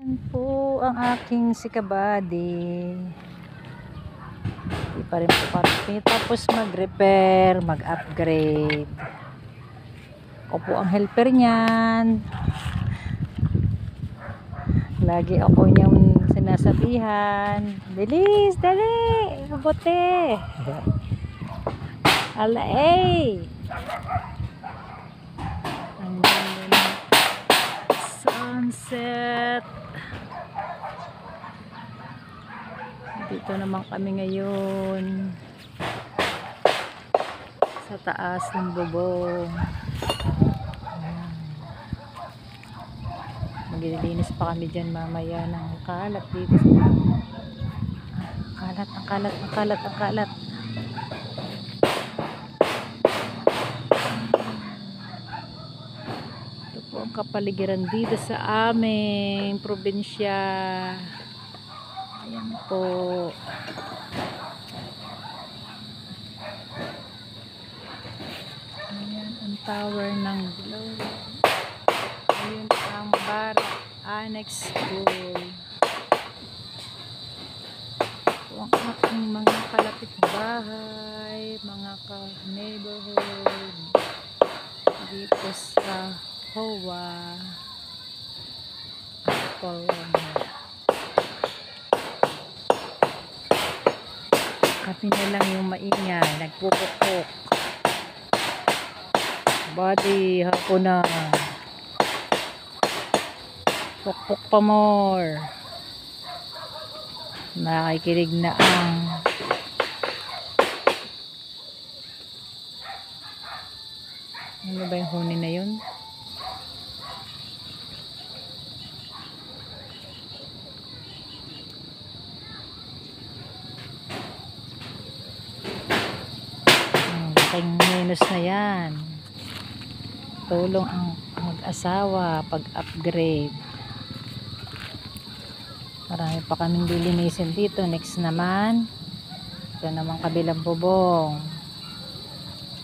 Po ang aking sikabady. Hindi pa rin po kami tapos mag-repair, mag-upgrade. Ako po ang helper niyan. Lagi ako niyang sinasabihan, bilis, dali, mabuti. Ala ang ganda ng sunset. Dito naman kami ngayon sa taas ng bubong. Maglilinis pa kami dyan mamaya ng kalat dito. Ang kalat. Ito po ang kapaligiran dito sa aming probinsya. Ayan po. Ayan ang tower ng Globe. Ayun ang Bara Annex School. Ito ang aking mga kalapit bahay, mga ka-neighborhood dito sa Hoa Corona. Kami na lang yung maingay, nagpupukpok. Body, hapon na. Pukpok pa more. Nakikinig na ang ano ba yung huni na yun? Laking minus na yan. Tulong ang mag-asawa pag-upgrade. Marami pa kaming lilinisin dito. Next naman, ito naman kabilang bubong.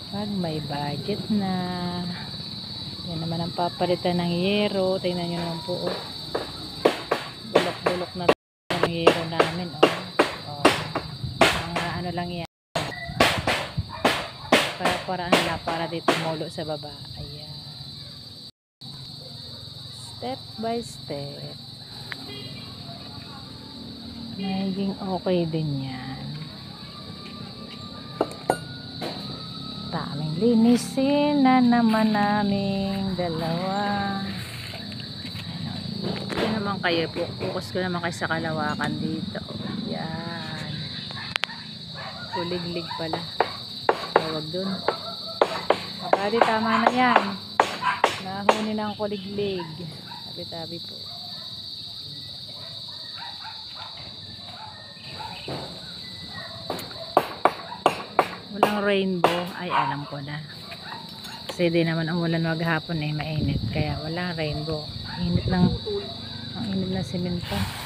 Pag may budget na, yan naman ang papalitan ng yero. Tingnan nyo naman po, bulok-bulok na ng yero namin. Mga ano lang yan, para dito mulo sa baba. Ayan, step by step. Magiging okay din yan. Daming linisin na naman naming dalawa. Ito naman kayo, focus ko naman kayo sa kalawakan dito. Yan, kuliglig pala tawag dun. Kapali, tama na yan. Nahuni na ang kuliglig. Tabi-tabi po. Walang rainbow. Ay, alam ko na. Kasi di naman umulan maghapon mainit. Kaya walang rainbow. Init ng semento.